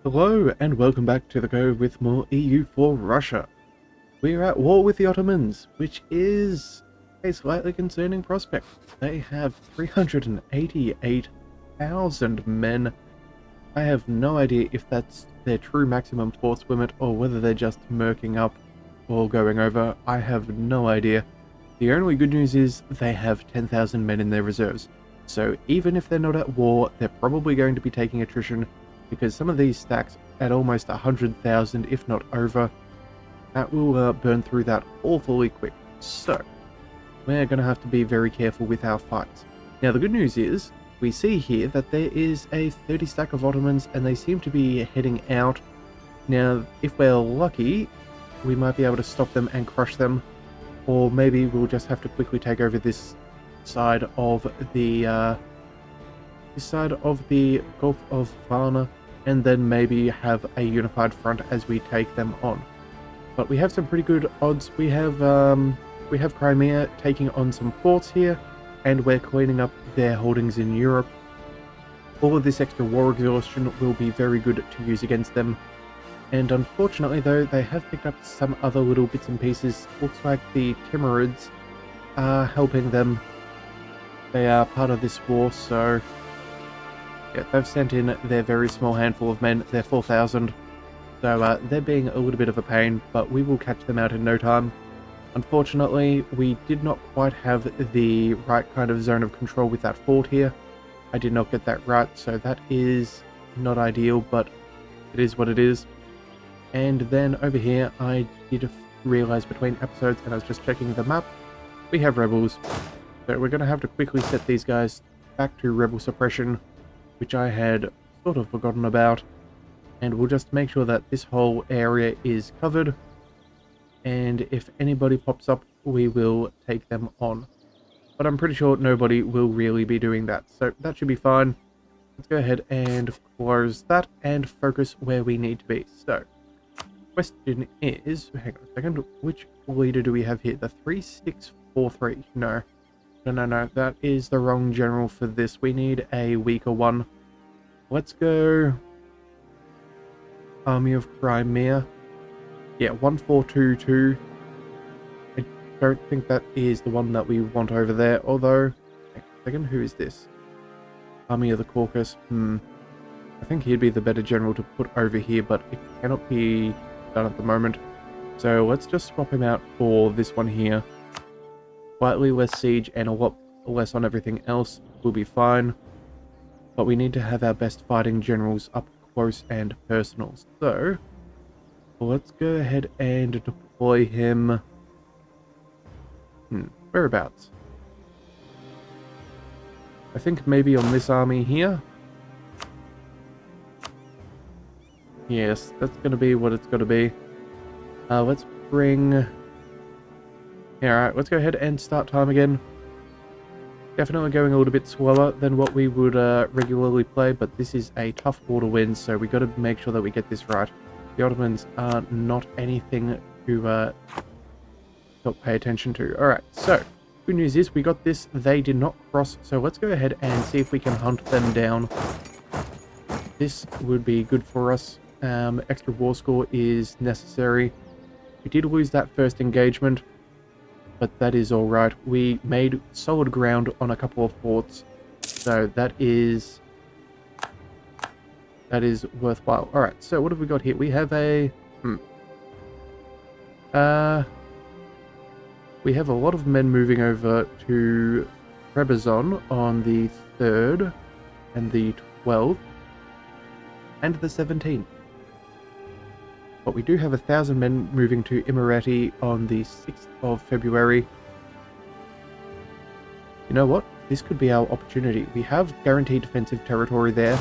Hello and welcome back to the Go with more EU4 Russia. We are at war with the Ottomans, which is a slightly concerning prospect. They have 388,000 men. I have no idea if that's their true maximum force limit or whether they're just murking up or going over. I have no idea. The only good news is they have 10,000 men in their reserves. So even if they're not at war, they're probably going to be taking attrition, because some of these stacks at almost 100,000, if not over, that will burn through that awfully quick. So we're going to have to be very careful with our fights. Now the good news is, we see here that there is a 30 stack of Ottomans and they seem to be heading out. Now if we're lucky, we might be able to stop them and crush them, or maybe we'll just have to quickly take over this side of the Gulf of Varna, and then maybe have a unified front as we take them on. But we have some pretty good odds. We have Crimea taking on some ports here, and we're cleaning up their holdings in Europe. All of this extra war exhaustion will be very good to use against them. And unfortunately though, they have picked up some other little bits and pieces. Looks like the Timurids are helping them. They are part of this war, so yeah, they've sent in their very small handful of men. They're 4,000, so they're being a little bit of a pain, but we will catch them out in no time. Unfortunately, we did not quite have the right kind of zone of control with that fort here. I did not get that right, so that is not ideal, but it is what it is. And then over here, I did realize between episodes, and I was just checking the map, we have rebels. So we're going to have to quickly set these guys back to rebel suppression, which I had sort of forgotten about. And we'll just make sure that this whole area is covered. And if anybody pops up, we will take them on. But I'm pretty sure nobody will really be doing that, so that should be fine. Let's go ahead and close that and focus where we need to be. So, question is, hang on a second, which leader do we have here? The 3643. No, that is the wrong general for this. We need a weaker one. Let's go Army of Crimea. Yeah, 1422. I don't think that is the one that we want over there, although, hang on a second, who is this? Army of the Caucasus. I think he'd be the better general to put over here, but it cannot be done at the moment. So let's just swap him out for this one here. Slightly less siege and a lot less on everything else will be fine. But we need to have our best fighting generals up close and personal. So let's go ahead and deploy him. Whereabouts? I think maybe on this army here. Yes, that's going to be what it's going to be. Let's bring... Alright, let's go ahead and start time again. Definitely going a little bit slower than what we would regularly play, but this is a tough war to win, so we got to make sure that we get this right. The Ottomans are not anything to not pay attention to. Alright, so, good news is we got this. They did not cross, so let's go ahead and see if we can hunt them down. This would be good for us. Extra war score is necessary. We did lose that first engagement, but that is alright. We made solid ground on a couple of forts, so that is worthwhile. Alright, so what have we got here? We have a... we have a lot of men moving over to Trebizond on the 3rd and the 12th and the 17th. But we do have 1,000 men moving to Imereti on the 6th of February. You know what? This could be our opportunity. We have guaranteed defensive territory there.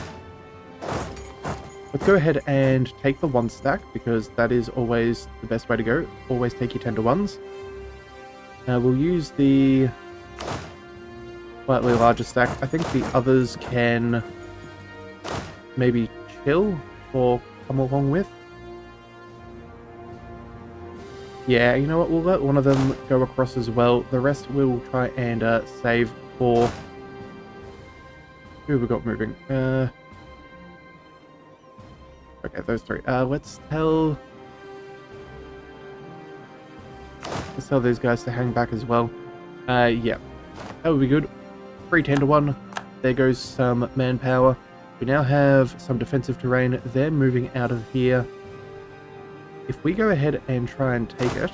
Let's go ahead and take the 1 stack, because that is always the best way to go. Always take your 10 to 1s. We'll use the slightly larger stack. I think the others can maybe chill or come along with. Yeah, you know what, we'll let one of them go across as well. The rest we'll try and save for... Who have we got moving? Okay, those three. Let's tell those guys to hang back as well. Yeah, that would be good. 310 to 1. There goes some manpower. We now have some defensive terrain. They're moving out of here. If we go ahead and try and take it,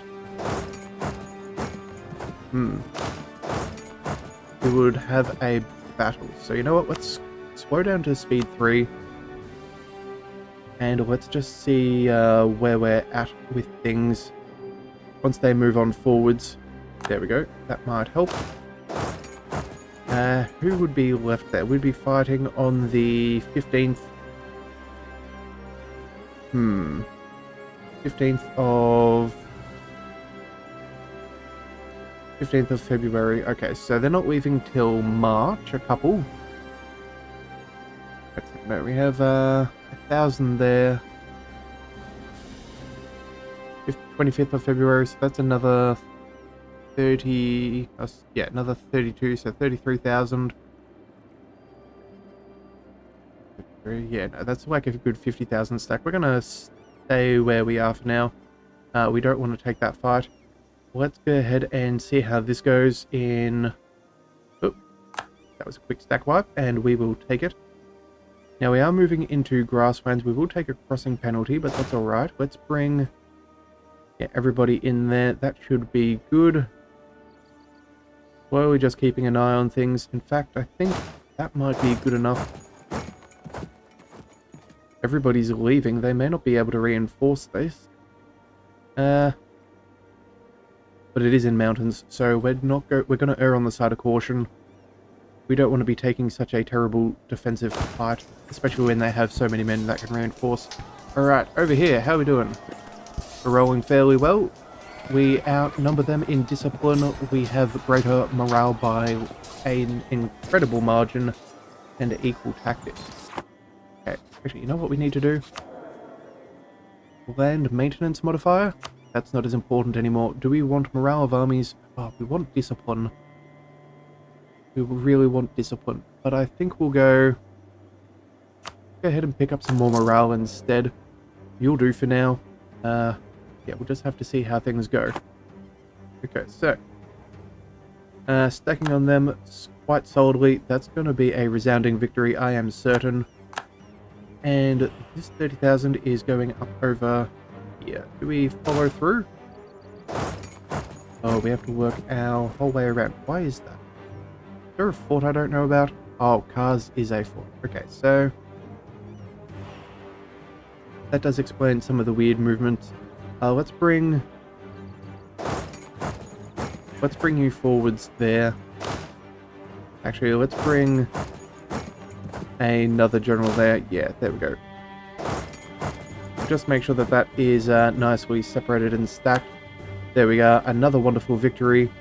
we would have a battle. So you know what? Let's slow down to speed 3. And let's just see where we're at with things once they move on forwards. There we go. That might help. Who would be left there? We'd be fighting on the 15th. 15th of February. Okay, so they're not leaving till March, a couple. No, we have 1,000 there. 25th of February, so that's another 30, yeah, another 32, so 33,000. Yeah, no, that's like a good 50,000 stack. We're gonna stay where we are for now. We don't want to take that fight. Let's go ahead and see how this goes in... Oh, that was a quick stack wipe, and we will take it. Now we are moving into grasslands. We will take a crossing penalty, but that's alright. Let's bring everybody in there. That should be good. Slowly just keeping an eye on things. In fact, I think that might be good enough. Everybody's leaving. They may not be able to reinforce this. But it is in mountains, so we're going to err on the side of caution. We don't want to be taking such a terrible defensive fight, especially when they have so many men that can reinforce. Alright, over here, how are we doing? We're rolling fairly well. We outnumber them in discipline. We have greater morale by an incredible margin and equal tactics. Okay, actually, you know what we need to do? Land maintenance modifier? That's not as important anymore. Do we want morale of armies? Oh, we want discipline. We really want discipline. But I think we'll go ahead and pick up some more morale instead. You'll do for now. Yeah, we'll just have to see how things go. Okay, so stacking on them quite solidly. That's going to be a resounding victory, I am certain. And this 30,000 is going up over here. Do we follow through? Oh, we have to work our whole way around. Why is that? Is there a fort I don't know about? Oh, Kars is a fort. Okay, so that does explain some of the weird movements. Let's bring you forwards there. Actually, let's bring another general there. Yeah, there we go. Just make sure that that is nicely separated and stacked. There we are. Another wonderful victory.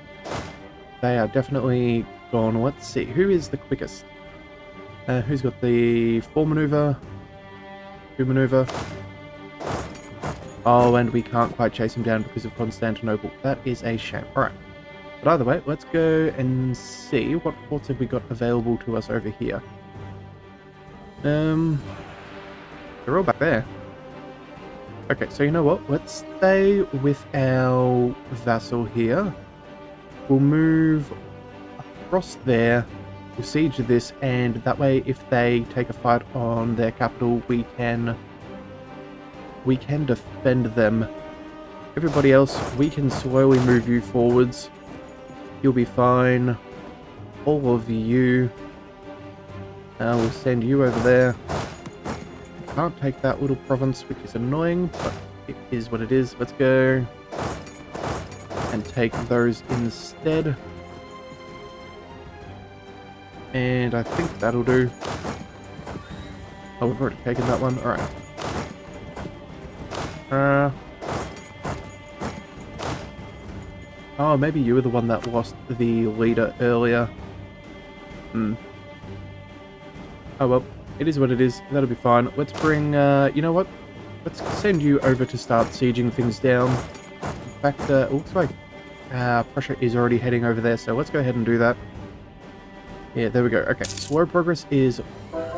They are definitely gone. Let's see. Who is the quickest? Who's got the 4 maneuver? 2 maneuver? Oh, and we can't quite chase him down because of Constantinople. That is a shame. Alright. But either way, let's go and see what forts have we got available to us over here. They're all back there. Okay, so you know what? Let's stay with our vassal here. We'll move across there. We'll siege this, and that way if they take a fight on their capital, we can defend them. Everybody else, we can slowly move you forwards. You'll be fine. All of you. We'll send you over there. Can't take that little province, which is annoying, but it is what it is. Let's go and take those instead. And I think that'll do. Oh, we've already taken that one. Alright. Oh, maybe you were the one that lost the leader earlier. Oh well, it is what it is. That'll be fine. Let's bring, you know what? Let's send you over to start sieging things down. In fact, it looks like Prussia is already heading over there, so let's go ahead and do that. Yeah, there we go. Okay, slow progress is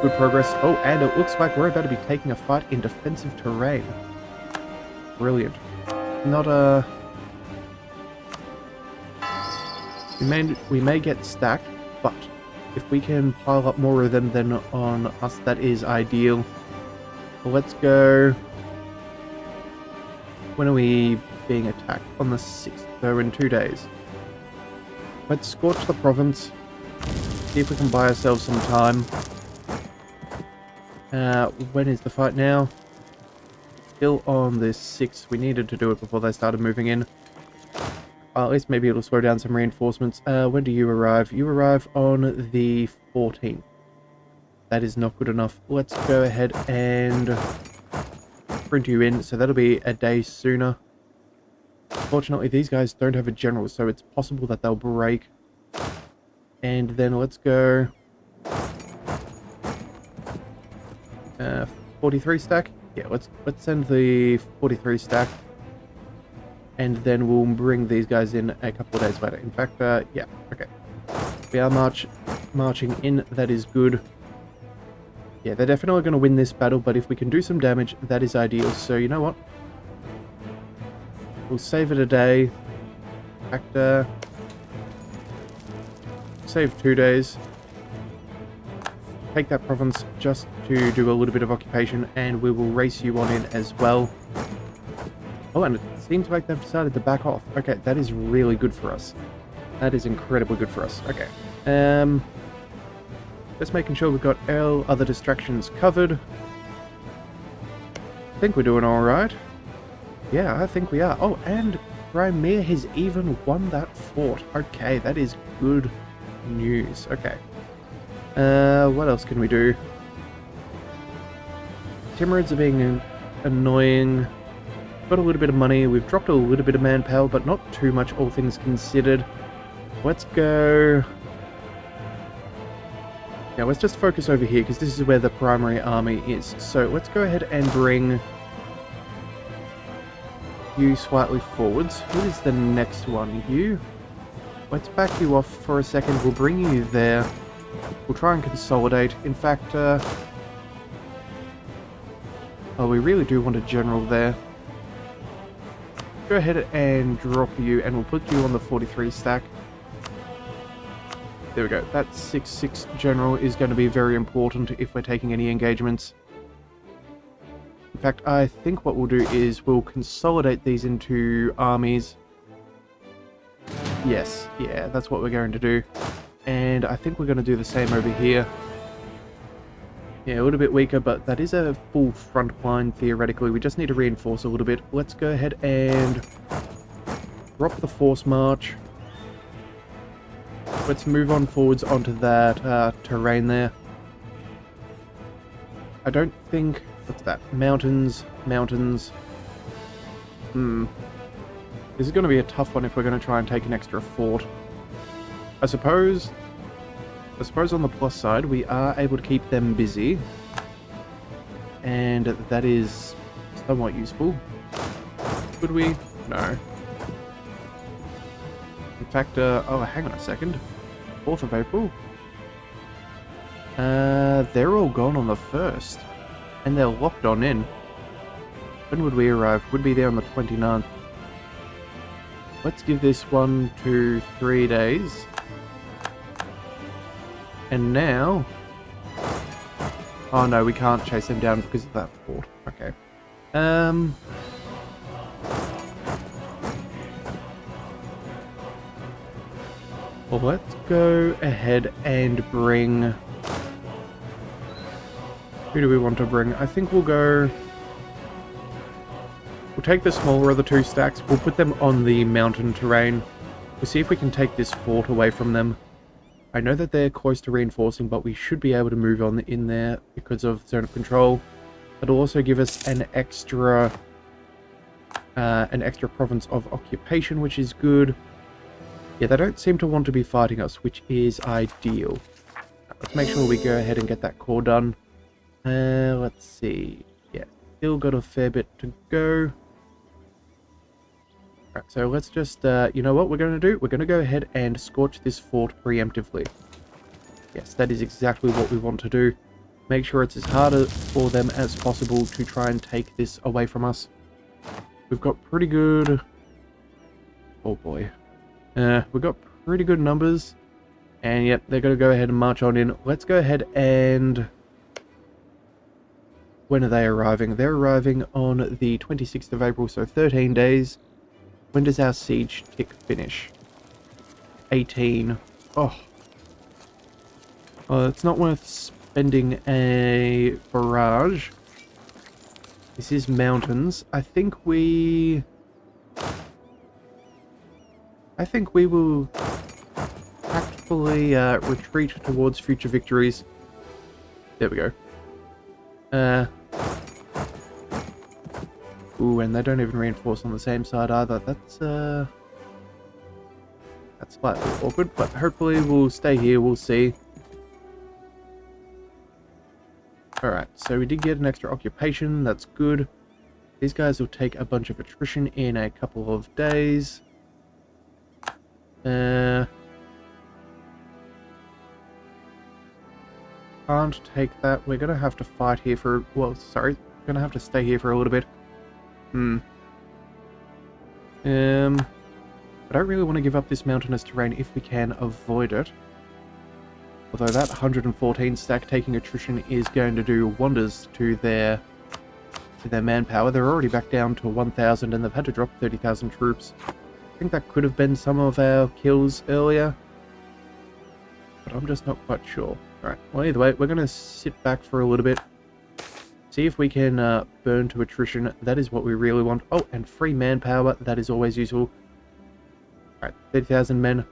Good progress. Oh, and it looks like we're about to be taking a fight in defensive terrain. Brilliant. Not a... We may get stacked, but if we can pile up more of them than on us, that is ideal. Well, let's go... When are we being attacked? On the 6th, so in 2 days. Let's scorch the province. See if we can buy ourselves some time. When is the fight now? Still on the 6th. We needed to do it before they started moving in. At least maybe it'll slow down some reinforcements. When do you arrive? You arrive on the 14th. That is not good enough. Let's go ahead and print you in. So that'll be a day sooner. Fortunately, these guys don't have a general, so it's possible that they'll break. And then let's go... 43 stack? Yeah, let's send the 43 stack. And then we'll bring these guys in a couple of days later. In fact, yeah, okay. We are marching in, that is good. Yeah, they're definitely going to win this battle, but if we can do some damage, that is ideal. So, you know what? We'll save it a day. In fact, save 2 days. Take that province just to do a little bit of occupation, and we will race you on in as well. Oh, and it seems like they've decided to back off. Okay, that is really good for us. That is incredibly good for us. Okay. Just making sure we've got all other distractions covered. I think we're doing alright. Yeah, I think we are. Oh, and Crimea has even won that fort. Okay, that is good news. Okay. What else can we do? Timurids are being annoying. Got a little bit of money. We've dropped a little bit of manpower, but not too much, all things considered. Let's go... Yeah, let's just focus over here, because this is where the primary army is. So let's go ahead and bring you slightly forwards. Who is the next one? You? Let's back you off for a second. We'll bring you there. We'll try and consolidate. In fact, oh, we really do want a general there. Go ahead and drop you, and we'll put you on the 43 stack. There we go. That 6-6 general is going to be very important if we're taking any engagements. In fact, I think what we'll do is we'll consolidate these into armies. Yes, yeah, that's what we're going to do. And I think we're going to do the same over here. Yeah, a little bit weaker, but that is a full front line, theoretically. We just need to reinforce a little bit. Let's go ahead and drop the force march. Let's move on forwards onto that terrain there. I don't think... What's that? Mountains. Mountains. This is going to be a tough one if we're going to try and take an extra fort. I suppose on the plus side, we are able to keep them busy. And that is somewhat useful. Could we? No. In fact, oh, hang on a second. 4th of April? They're all gone on the 1st. And they're locked on in. When would we arrive? Would be there on the 29th. Let's give this 1, 2, 3 days. And now... Oh no, we can't chase them down because of that fort. Okay. Well, let's go ahead and bring... Who do we want to bring? I think we'll go... We'll take the smaller of the 2 stacks. We'll put them on the mountain terrain. We'll see if we can take this fort away from them. I know that they're close to reinforcing, but we should be able to move on in there because of zone of control. It'll also give us an extra province of occupation, which is good. Yeah, they don't seem to want to be fighting us, which is ideal. Let's make sure we go ahead and get that core done. Let's see. Yeah, still got a fair bit to go. Alright, so let's just, you know what we're going to do? We're going to go ahead and scorch this fort preemptively. Yes, that is exactly what we want to do. make sure it's as hard for them as possible to try and take this away from us. We've got pretty good... Oh boy. We've got pretty good numbers. And yep, they're going to go ahead and march on in. Let's go ahead and... When are they arriving? They're arriving on the 26th of April, so 13 days. When does our siege tick finish? 18. Oh. Well, it's not worth spending a barrage. This is mountains. I think we will tactfully retreat towards future victories. There we go. Ooh, and they don't even reinforce on the same side either. That's slightly awkward, but hopefully we'll stay here. We'll see. Alright, so we did get an extra occupation. That's good. These guys will take a bunch of attrition in a couple of days. Can't take that. We're going to have to fight here for... Well, sorry. We're going to have to stay here for a little bit. I don't really want to give up this mountainous terrain if we can avoid it. Although that 114 stack taking attrition is going to do wonders to their manpower. They're already back down to 1,000 and they've had to drop 30,000 troops. I think that could have been some of our kills earlier. But I'm just not quite sure. Alright, well either way, we're going to sit back for a little bit. See if we can burn to attrition. That is what we really want. Oh, and free manpower. That is always useful. Alright, 30,000 men.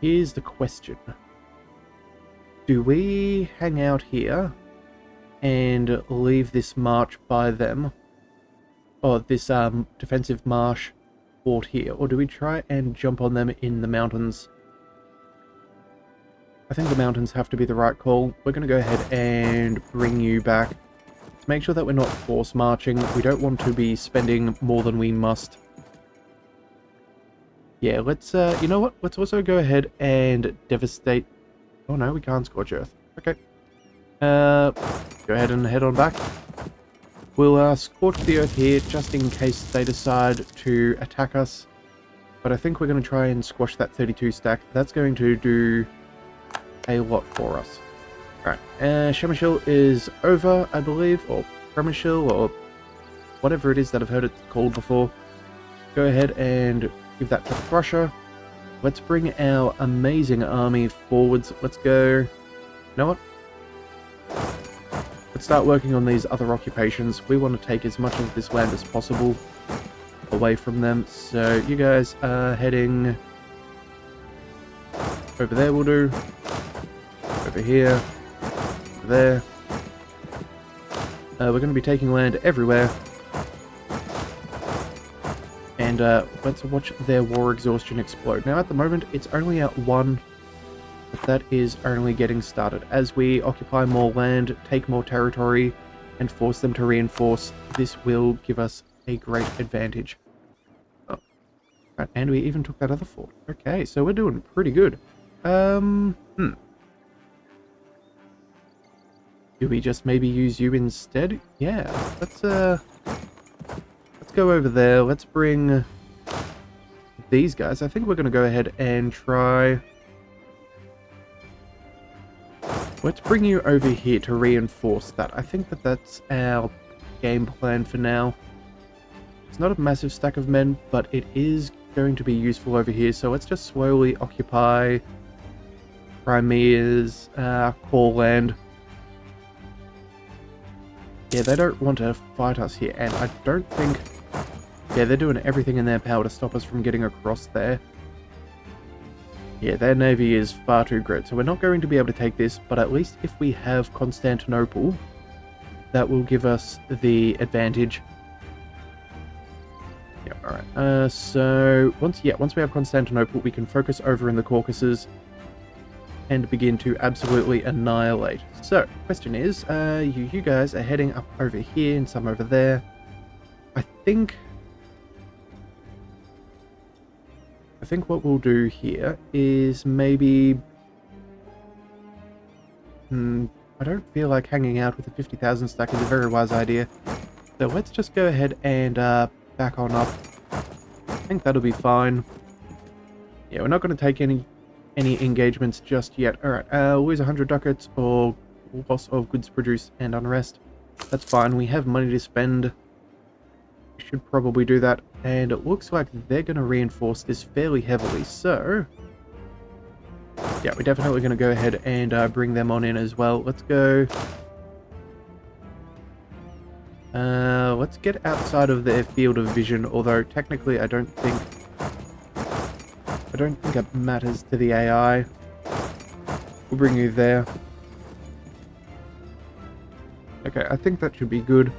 Here's the question. Do we hang out here and leave this march by them? Or this defensive marsh fort here? Or do we try and jump on them in the mountains? I think the mountains have to be the right call. We're going to go ahead and bring you back. To make sure that we're not force marching. We don't want to be spending more than we must. Yeah, let's, you know what? Let's also go ahead and devastate... Oh no, we can't scorch earth. Okay. Go ahead and head on back. We'll scorch the earth here just in case they decide to attack us. But I think we're going to try and squash that 32 stack. That's going to do a lot for us. Alright, Shemashil is over, I believe, or Premishil, or whatever it is that I've heard it called before. Go ahead and give that to Prussia. Let's bring our amazing army forwards. Let's go... You know what? Let's start working on these other occupations. We want to take as much of this land as possible away from them. So you guys are heading... Over there will do. Over here. Over there. We're going to be taking land everywhere. And let's watch their war exhaustion explode. Now at the moment it's only at 1, but that is only getting started. As we occupy more land, take more territory, and force them to reinforce, this will give us a great advantage. Oh. Right, and we even took that other fort. Okay, so we're doing pretty good. Do we just maybe use you instead? Yeah, let's go over there. Let's bring these guys. I think we're going to go ahead and try... Let's bring you over here to reinforce that. I think that that's our game plan for now. It's not a massive stack of men, but it is going to be useful over here. So let's just slowly occupy Crimea's core land. Yeah, they don't want to fight us here, and I don't think... Yeah, they're doing everything in their power to stop us from getting across there. Yeah, their navy is far too great, so we're not going to be able to take this, but at least if we have Constantinople, that will give us the advantage. Yeah, alright. So, once we have Constantinople, we can focus over in the Caucasus and begin to absolutely annihilate. So, question is, you guys are heading up over here and some over there. I think what we'll do here is maybe... I I don't feel like hanging out with a 50,000 stack is a very wise idea. So let's just go ahead and back on up. I think that'll be fine. Yeah, we're not going to take any engagements just yet. Alright, lose 100 ducats or loss of goods produced and unrest. That's fine, we have money to spend. We should probably do that. And it looks like they're going to reinforce this fairly heavily, so... yeah, we're definitely going to go ahead and bring them on in as well. Let's go... let's get outside of their field of vision, although technically I don't think it matters to the AI. We'll bring you there. Okay, I think that should be good.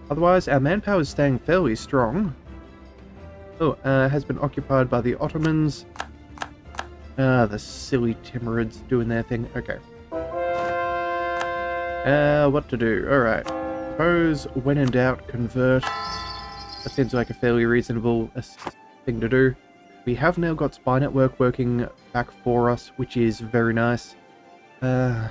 Otherwise, our manpower is staying fairly strong. Oh, has been occupied by the Ottomans. The silly Timurids doing their thing. Okay. What to do? Alright. Suppose, when in doubt, convert. That seems like a fairly reasonable thing to do. We have now got spy network working back for us, which is very nice. Yeah,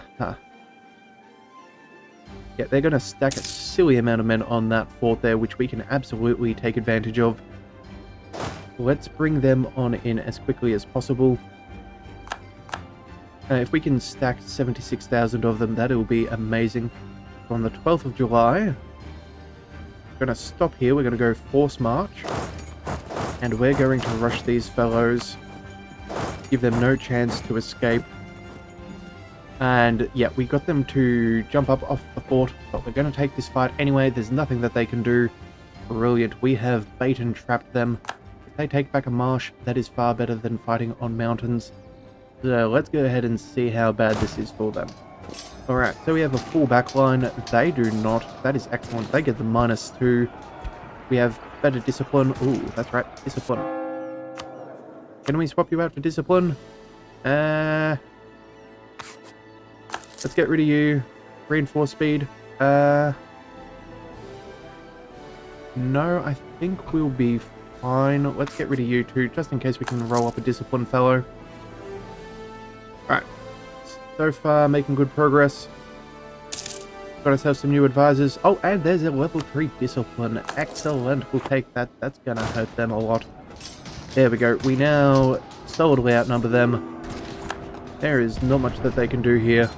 they're going to stack a silly amount of men on that fort there, which we can absolutely take advantage of. Let's bring them on in as quickly as possible. If we can stack 76,000 of them, that will be amazing. On the 12th of July, we're going to stop here. We're going to go force march. And we're going to rush these fellows. Give them no chance to escape. And yeah, we got them to jump up off the fort, but we're going to take this fight anyway. There's nothing that they can do. Brilliant. We have bait and trapped them. If they take back a marsh, that is far better than fighting on mountains. So let's go ahead and see how bad this is for them. Alright, so we have a full back line. They do not. That is excellent. They get the -2. We have better discipline. Ooh, that's right. Discipline. Can we swap you out for discipline? Let's get rid of you. Reinforce speed. No, I think we'll be fine. Let's get rid of you too, just in case we can roll up a discipline fellow. Alright. So far, making good progress. Got ourselves some new advisors. Oh, and there's a level 3 discipline. Excellent. We'll take that. That's going to hurt them a lot. There we go. We now solidly outnumber them. There is not much that they can do here.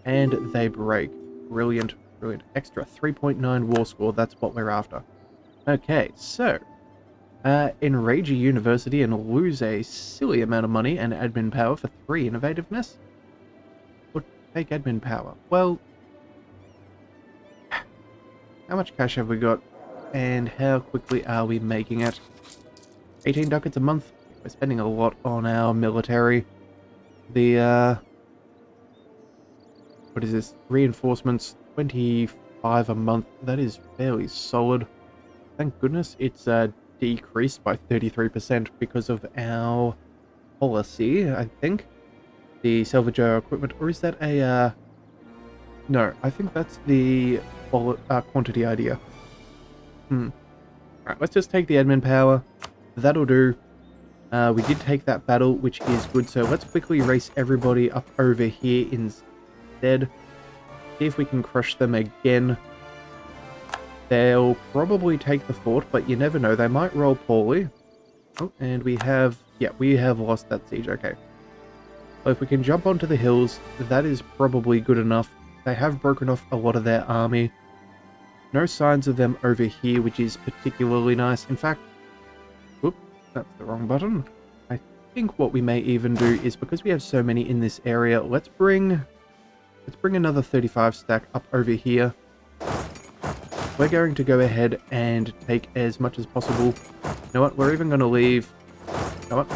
And they break. Brilliant. Brilliant. Extra 3.9 war score. That's what we're after. Okay, so... enrage a university and lose a silly amount of money and admin power for 3 innovativeness? Or take admin power? Well... how much cash have we got? And how quickly are we making it? 18 ducats a month. We're spending a lot on our military. The, what is this? Reinforcements, 25 a month. That is fairly solid. Thank goodness it's decreased by 33% because of our policy, I think. The salvage our equipment. Or is that a, no, I think that's the quantity idea. Alright, let's just take the admin power. That'll do. We did take that battle, which is good. So let's quickly race everybody up over here instead. See if we can crush them again. They'll probably take the fort, but you never know. They might roll poorly. Oh, and we have... yeah, we have lost that siege. Okay. Well, if we can jump onto the hills, that is probably good enough. They have broken off a lot of their army. No signs of them over here, which is particularly nice. In fact... whoop, that's the wrong button. I think what we may even do is, because we have so many in this area, let's bring another 35 stack up over here. We're going to go ahead and take as much as possible. You know what? We're even going to leave... you know what?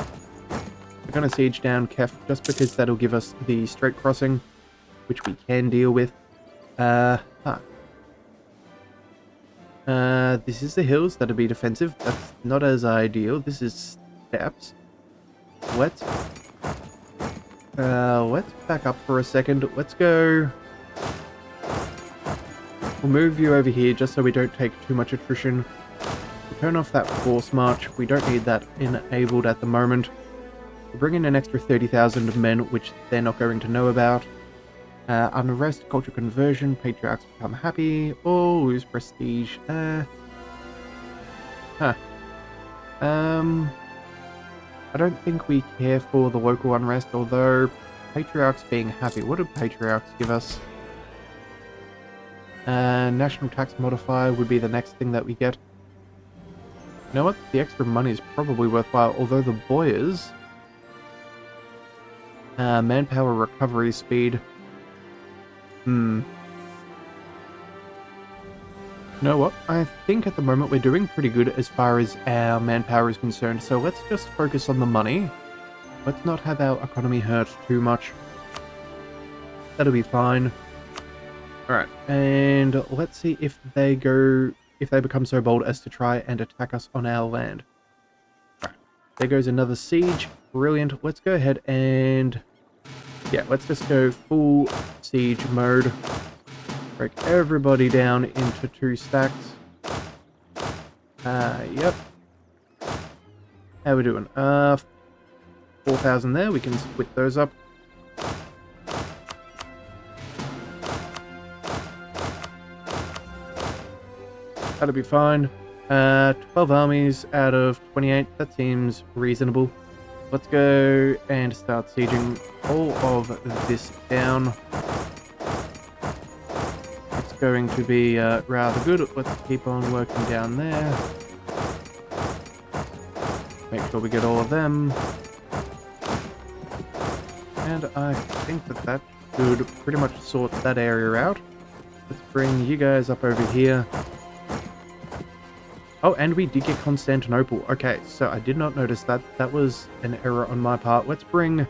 We're going to siege down Kef, just because that'll give us the straight crossing, which we can deal with. This is the hills that'll be defensive. That's not as ideal. This is steps. Let's back up for a second. Let's go... we'll move you over here just so we don't take too much attrition. We'll turn off that force march. We don't need that enabled at the moment. We'll bring in an extra 30,000 men, which they're not going to know about. Unrest, culture conversion, patriarchs become happy, or lose prestige. Huh. I don't think we care for the local unrest, although patriarchs being happy. What do patriarchs give us? National tax modifier would be the next thing that we get. You know what? The extra money is probably worthwhile, although the boyers... manpower recovery speed. You know what? I think at the moment we're doing pretty good as far as our manpower is concerned, so let's just focus on the money. Let's not have our economy hurt too much. That'll be fine. Alright, and let's see if they become so bold as to try and attack us on our land. Alright, there goes another siege. Brilliant. Let's go ahead and... yeah, let's just go full siege mode. Break everybody down into 2 stacks. Yep. How we doing? 4,000 there. We can split those up. That'll be fine. 12 armies out of 28. That seems reasonable. Let's go and start sieging all of this down. It's going to be rather good. Let's keep on working down there. Make sure we get all of them. And I think that should pretty much sort that area out. Let's bring you guys up over here. Oh, and we did get Constantinople. Okay, so I did not notice that. That was an error on my part. Let's bring...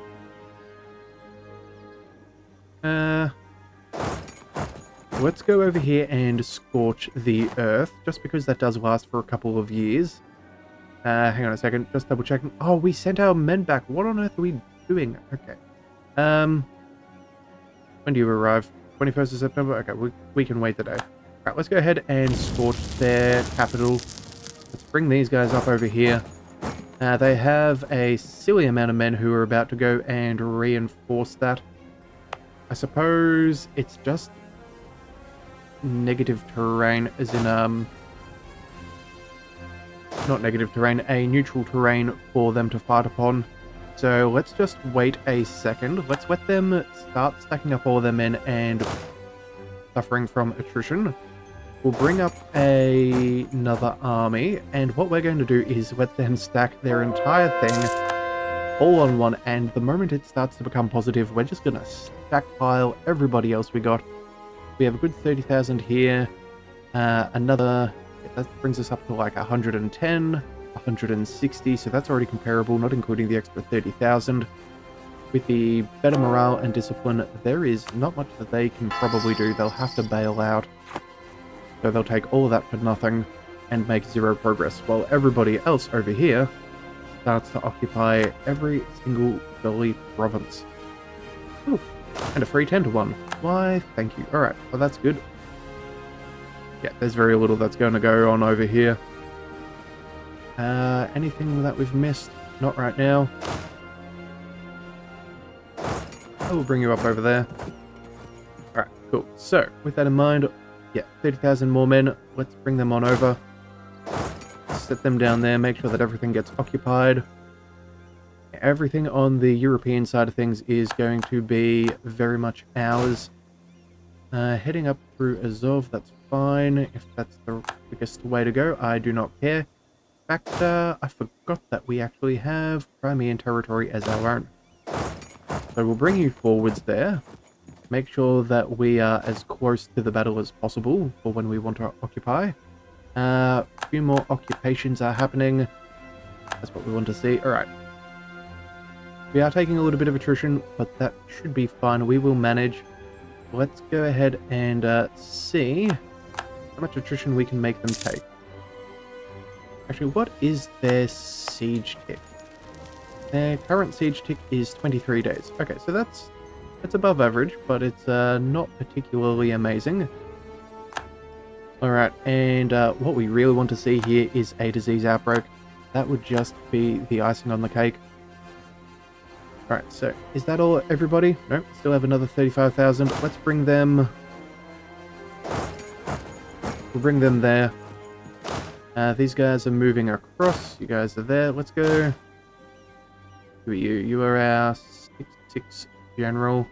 let's go over here and scorch the earth, just because that does last for a couple of years. Hang on a second, just double checking. Oh, we sent our men back. What on earth are we doing? Okay. When do you arrive? 21st of September? Okay, we can wait the day. Alright, let's go ahead and scorch their capital. Let's bring these guys up over here. They have a silly amount of men who are about to go and reinforce that. I suppose it's just negative terrain, as in, not negative terrain, a neutral terrain for them to fight upon. So let's just wait a second. Let's let them start stacking up all their men and suffering from attrition. We'll bring up another army, and what we're going to do is let them stack their entire thing all on one, and the moment it starts to become positive, we're just going to stackpile everybody else we got. We have a good 30,000 here. Another... that brings us up to like 110, 160, so that's already comparable, not including the extra 30,000. With the better morale and discipline, there is not much that they can probably do. They'll have to bail out. So they'll take all of that for nothing and make 0 progress, while everybody else over here starts to occupy every single bloody province. Ooh, and a free 10-to-1. Why, thank you. Alright, well that's good. Yeah, there's very little that's going to go on over here. Anything that we've missed? Not right now. I will bring you up over there. Alright, cool. So, with that in mind, yeah, 30,000 more men. Let's bring them on over. Set them down there, make sure that everything gets occupied. Everything on the European side of things is going to be very much ours. Heading up through Azov, that's fine. If that's the quickest way to go, I do not care. In fact, I forgot that we actually have Crimean territory as our own. So we'll bring you forwards there. Make sure that we are as close to the battle as possible for when we want to occupy. A few more occupations are happening. That's what we want to see. Alright. We are taking a little bit of attrition, but that should be fine. We will manage. Let's go ahead and see how much attrition we can make them take. Actually, what is their siege tick? Their current siege tick is 23 days. Okay, so that's above average, but it's not particularly amazing. Alright, and what we really want to see here is a disease outbreak. That would just be the icing on the cake. Alright, so is that all, everybody? Nope, still have another 35,000. Let's bring them... We'll bring them there. These guys are moving across. You guys are there. Let's go. Who are you? You are our 6 general.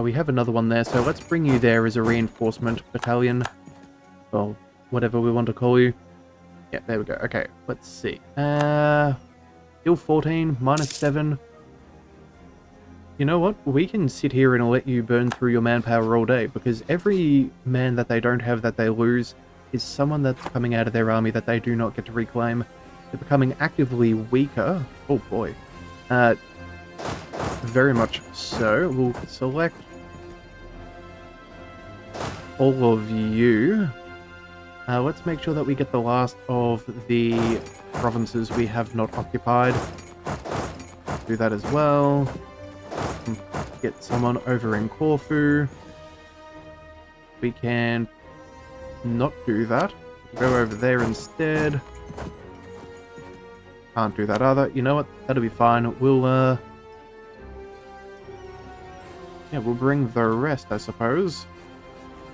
We have another one there, so let's bring you there as a reinforcement battalion. Or whatever we want to call you. Yeah, there we go. Okay, let's see. Still 14, -7. You know what? We can sit here and let you burn through your manpower all day, because every man that they don't have that they lose is someone that's coming out of their army that they do not get to reclaim. They're becoming actively weaker. Oh boy. Very much so. We'll select all of you. Let's make sure that we get the last of the provinces we have not occupied. Do that as well. Get someone over in Corfu. We can not do that. Go over there instead. Can't do that either. You know what? That'll be fine. We'll, yeah, we'll bring the rest, I suppose.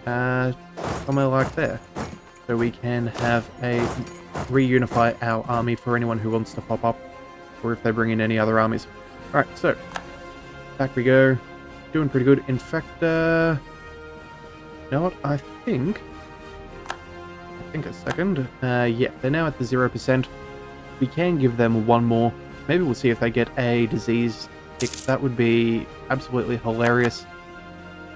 Somewhere like there. So we can have a reunify our army for anyone who wants to pop up, or if they bring in any other armies. Alright, so back we go. Doing pretty good. In fact, you know what? I think a second. Yeah, they're now at the 0%. We can give them one more. Maybe we'll see if they get a disease tick. That would be absolutely hilarious.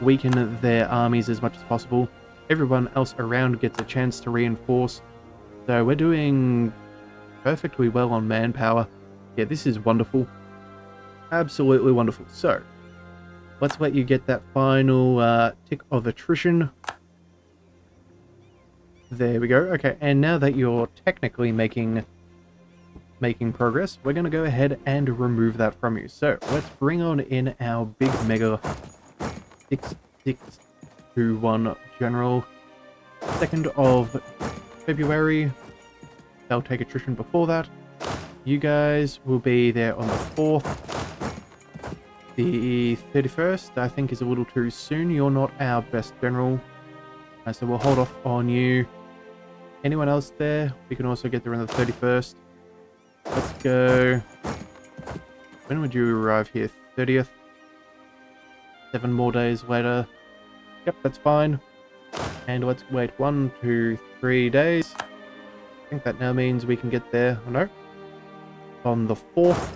Weaken their armies as much as possible. Everyone else around gets a chance to reinforce. So we're doing perfectly well on manpower. Yeah, this is wonderful. Absolutely wonderful. So, let's let you get that final tick of attrition. There we go. Okay, and now that you're technically making progress, we're going to go ahead and remove that from you. So, let's bring on in our big mega 6621 general. 2nd of February. They'll take attrition before that. You guys will be there on the 4th. The 31st, I think, is a little too soon. You're not our best general. So we'll hold off on you. Anyone else there? We can also get there on the 31st. Let's go. When would you arrive here? 30th? 7 more days later. Yep, that's fine. And let's wait 1, 2, 3 days. I think that now means we can get there. Oh, no. On the 4th.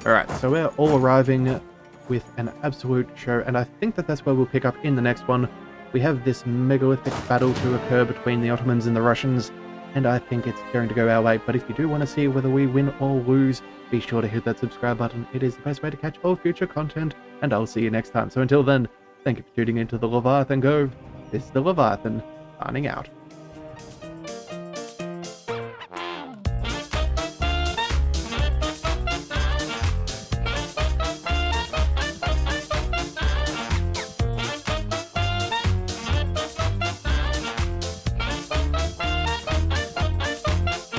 Alright, so we're all arriving with an absolute show, and I think that that's where we'll pick up in the next one. We have this megalithic battle to occur between the Ottomans and the Russians, and I think it's going to go our way. But if you do want to see whether we win or lose, be sure to hit that subscribe button. It is the best way to catch all future content, and I'll see you next time. So until then, thank you for tuning into the Leviathan Go. This is the Leviathan, signing out.